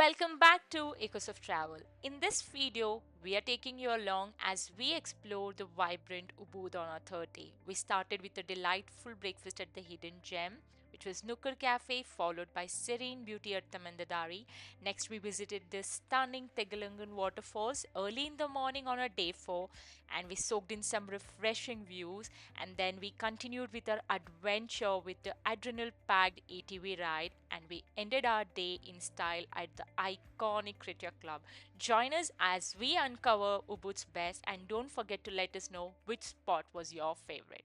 Welcome back to Echoes of Travel. In this video, we are taking you along as we explore the vibrant Ubud on our third day. We started with a delightful breakfast at the hidden gem, which was Nukad Cafe, followed by serene beauty at Taman Dedari. Next, we visited the stunning Tagalangan waterfalls early in the morning on our day 4, and we soaked in some refreshing views. And then we continued with our adventure with the adrenaline-packed ATV ride, and we ended our day in style at the iconic Cretya Club. Join us as we uncover Ubud's best, and don't forget to let us know which spot was your favorite.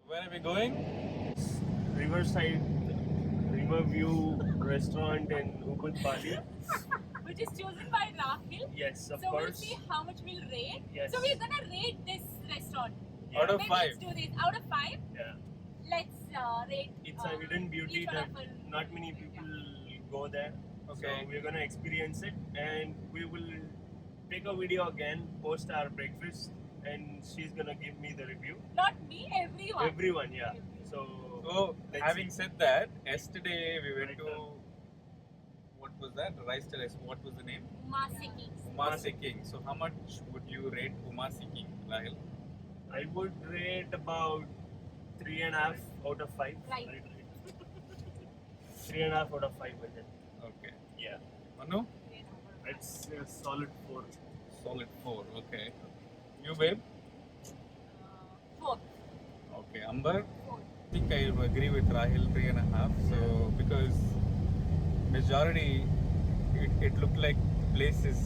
Where are we going? Riverside Riverview restaurant in Ubud, Bali. Which is chosen by Rahil. Yes, of So course. we'll see how much we'll rate. Yes. So we're gonna rate this restaurant. Out of Maybe 5. let's do this. Out of 5, Yeah, let's rate. it's a hidden beauty each one that of us. not many people go there. Okay. So we're gonna experience it, and we will take a video again, post our breakfast, and she's gonna give me the review. Not me, everyone. Everyone, yeah. So So, let's having see. said that, yesterday we went Right to what was that? Rice Terrace. What was the name? Masiki. Umasi King. So, how much would you rate Umasi King, Rahil? I would rate about 3.5 out of 5. Right. 3.5 out of 5 with it. Okay. Yeah. Manu? It's a solid 4. Solid 4. Okay. You, babe? 4. Okay. Amber? 4. I think I agree with Rahil 3.5. So, because majority, it looked like places,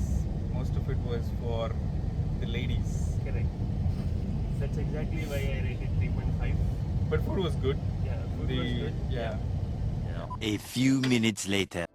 most of it was for the ladies. Correct. That's exactly why I rated 3.5. But food was good. Yeah, food was good. Yeah. A few minutes later.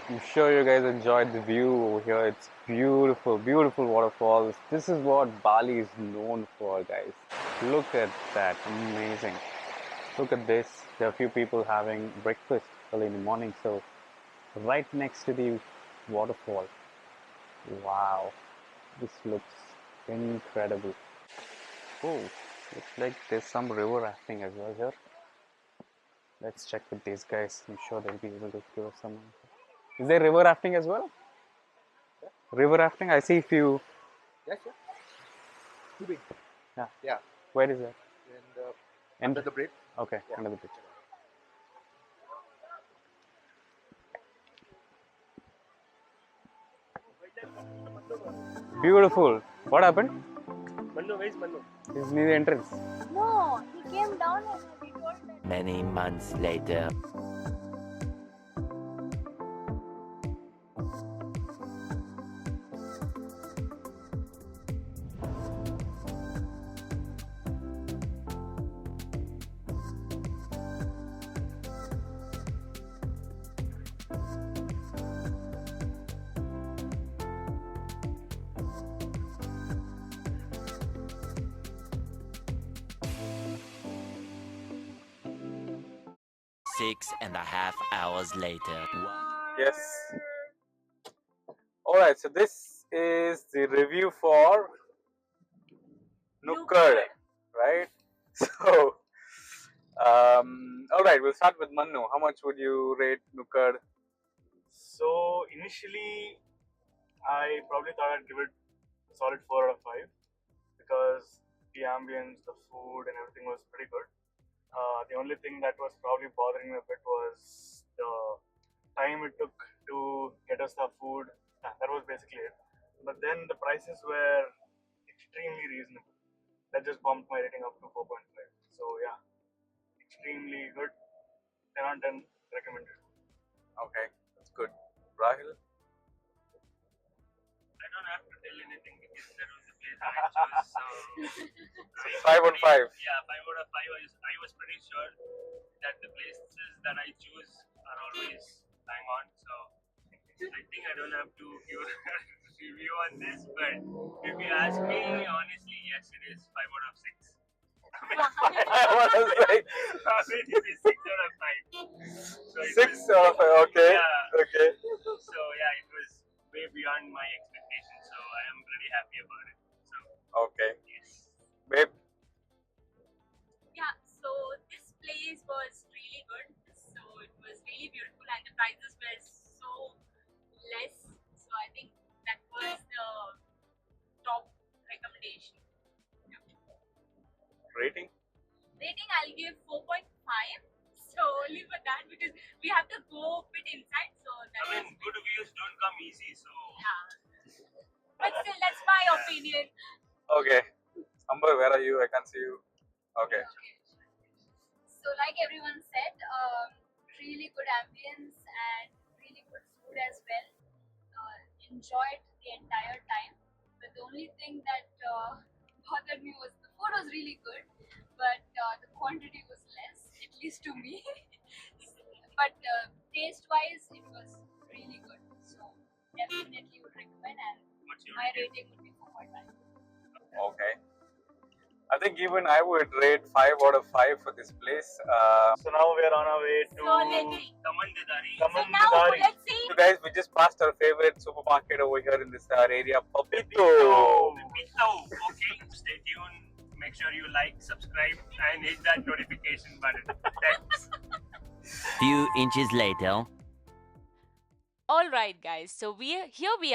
I'm sure you guys enjoyed the view over here. It's beautiful, beautiful waterfalls. This is what Bali is known for, guys. Look at that, amazing. Look at this. There are a few people having breakfast early in the morning, so right next to the waterfall. Wow, this looks incredible. Oh, looks like there's some river rafting as well here. Let's check with these guys. I'm sure they'll be able to give us some answer. Is there river rafting as well? Yeah. River rafting? I see few. Yes, yeah. Too big. Yeah. Yeah. Where is that? And under the bridge. Okay, Yeah. under the bridge. Beautiful. What happened? Manu, where's Manu? He's near the entrance. No, he came down and we told that. Many months later. 6.5 hours later. Yes. Alright, so this is the review for Nukad, right? So, alright, we'll start with Manu. How much would you rate Nukad? So initially, I probably thought I'd give it a solid 4 out of 5 because the ambience, the food, and everything was pretty good. The only thing that was probably bothering me a bit was the time it took to get us the food. That was basically it. But then the prices were extremely reasonable. That just bumped my rating up to 4.5. So yeah, extremely good. 10 on 10 recommended. Okay, that's good. Rahil? I don't have to tell anything because that was the place I chose. So, 5 on 5. Yeah, 5 out of 5. I was pretty sure that the places that I choose are always bang on. So I think I don't have to give a review on this. But if you ask me, honestly, yes, it is 5 out of 6. What was like? I mean, it is 6 out of 5. So it 6 was, out of 5, okay. Yeah. Okay. So yeah, it was way beyond my expectations. So I am pretty happy about it. So Okay. yes. Babe? Yeah, so this place was really good. So it was really beautiful and the prices were so less. So I think that was the top recommendation. Rating? Rating I'll give 4.5. So only for that because we have to go a bit inside. So that I mean, good views don't come easy. So yeah. But still, that's my opinion. Okay. Amber, where are you? I can't see you. Okay. So like everyone said, really good ambience and really good food as well. Enjoyed the entire time. But the only thing that bothered me was the food was really good, but the quantity was less, at least to me. But taste-wise, it was really good. So definitely would recommend, and what's your my rating? rating would be 4.5. Okay. I think even I would rate 5 out of 5 for this place. So now we are on our way to So let's see. Taman Dedari. So Taman now Dedari. let's see. So guys, we just passed our favorite supermarket over here in this area, Papito. Pito. Okay, stay tuned. Make sure you like, subscribe, and hit that notification button. Thanks. Few inches later. All right, guys. So we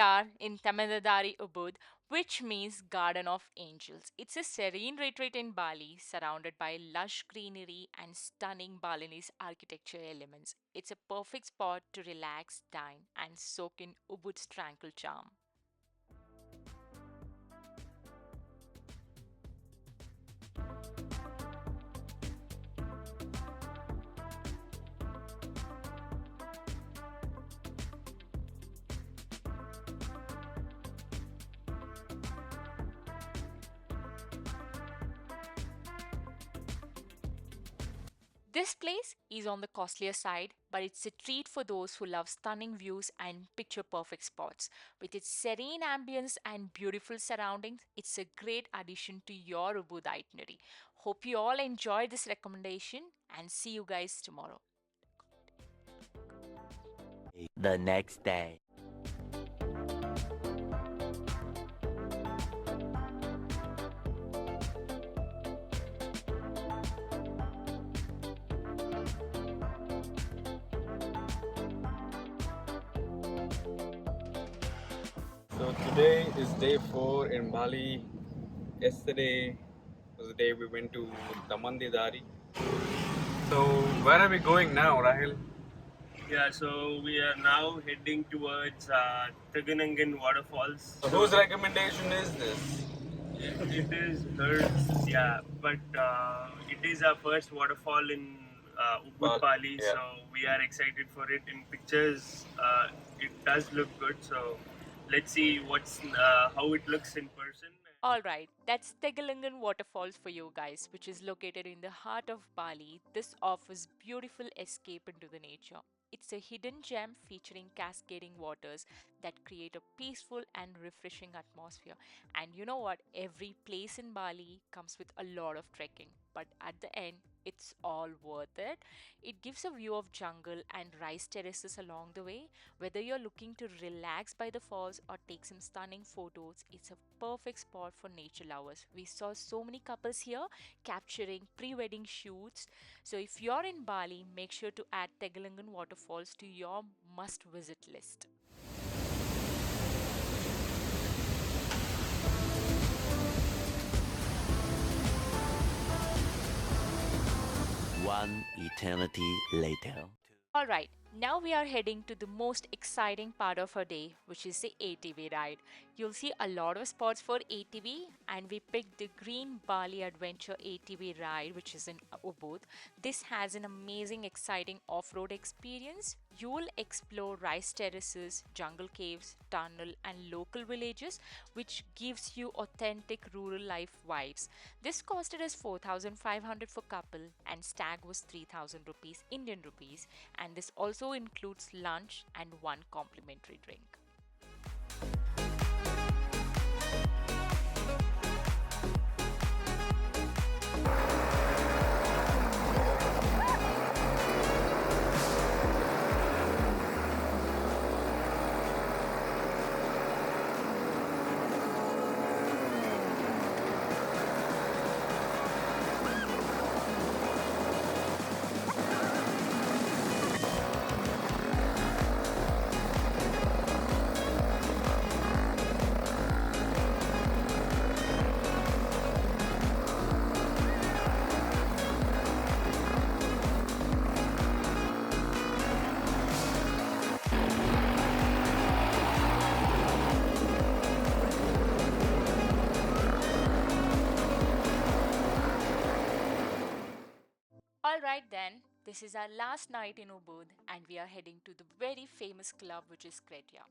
are in Taman Dedari, Ubud, which means Garden of Angels. It's a serene retreat in Bali, surrounded by lush greenery and stunning Balinese architecture elements. It's a perfect spot to relax, dine, and soak in Ubud's tranquil charm. This place is on the costlier side, but it's a treat for those who love stunning views and picture perfect spots. With its serene ambience and beautiful surroundings, it's a great addition to your Ubud itinerary. Hope you all enjoyed this recommendation and see you guys tomorrow. The next day. So today is day 4 in Bali. Yesterday was the day we went to Taman Dedari. So where are we going now, Rahil? Yeah, so we are now heading towards Taganangan Waterfalls. So whose recommendation is this? It is hers, yeah, but it is our first waterfall in Ubud, Bali, yeah. so we are excited for it. In pictures, it does look good, so let's see how it looks in person. All right, that's Tegalangan Waterfalls for you guys, which is located in the heart of Bali. This offers beautiful escape into the nature. It's a hidden gem featuring cascading waters that create a peaceful and refreshing atmosphere. And you know what? Every place in Bali comes with a lot of trekking, but at the end, it's all worth it. It gives a view of jungle and rice terraces along the way. Whether you're looking to relax by the falls or take some stunning photos, it's a perfect spot for nature lovers. We saw so many couples here capturing pre wedding shoots. So, if you're in Bali, make sure to add Tegalangan Waterfalls to your must visit list. One eternity later. All right, Now we are heading to the most exciting part of our day, which is the ATV ride. You'll see a lot of spots for ATV, and we picked the Green Bali Adventure ATV ride, which is in Ubud. This has an amazing, exciting off road experience. You will explore rice terraces, jungle caves, tunnel, and local villages, which gives you authentic rural life vibes. This costed us 4,500 for couple, and stag was 3,000 rupees Indian rupees, and this also includes lunch and one complimentary drink. Alright then, this is our last night in Ubud and we are heading to the very famous club which is Cretya.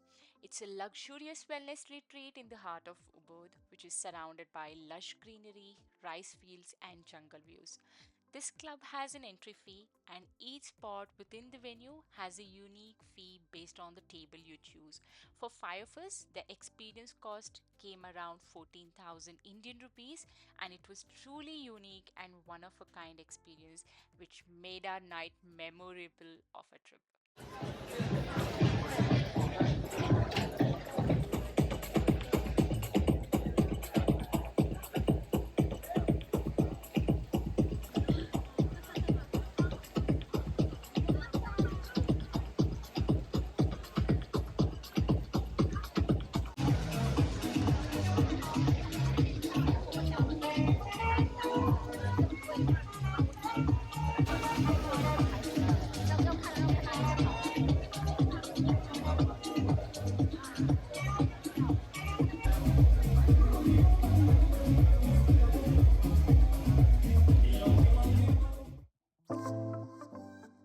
It's a luxurious wellness retreat in the heart of Ubud which is surrounded by lush greenery, rice fields and jungle views. This club has an entry fee and each spot within the venue has a unique fee based on the table you choose. For five of us, the experience cost came around 14,000 Indian rupees and it was truly unique and one of a kind experience which made our night memorable of a trip.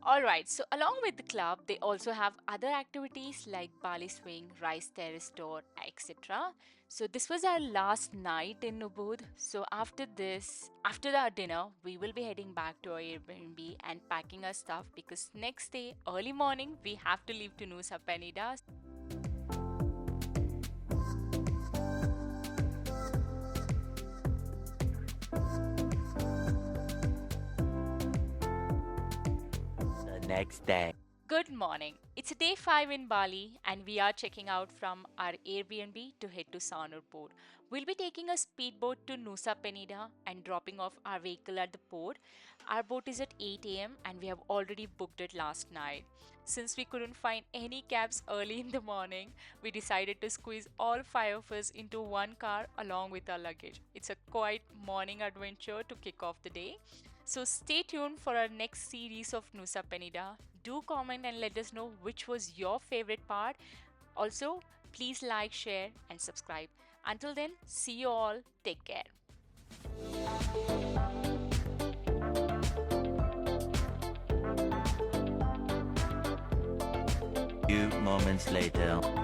Alright, so along with the club, they also have other activities like Bali swing, rice terrace tour, etc. So this was our last night in Ubud. So after this, after our dinner, we will be heading back to our Airbnb and packing our stuff because next day, early morning, we have to leave to Nusa Penida. The next day. Good morning. It's day 5 in Bali and we are checking out from our Airbnb to head to Sanur port. We'll be taking a speedboat to Nusa Penida and dropping off our vehicle at the port. Our boat is at 8 am and we have already booked it last night. Since we couldn't find any cabs early in the morning, we decided to squeeze all 5 of us into one car along with our luggage. It's a quite morning adventure to kick off the day. So stay tuned for our next series of Nusa Penida. Do comment and let us know which was your favorite part. Also, please like, share, and subscribe. Until then, see you all. Take care. Few moments later.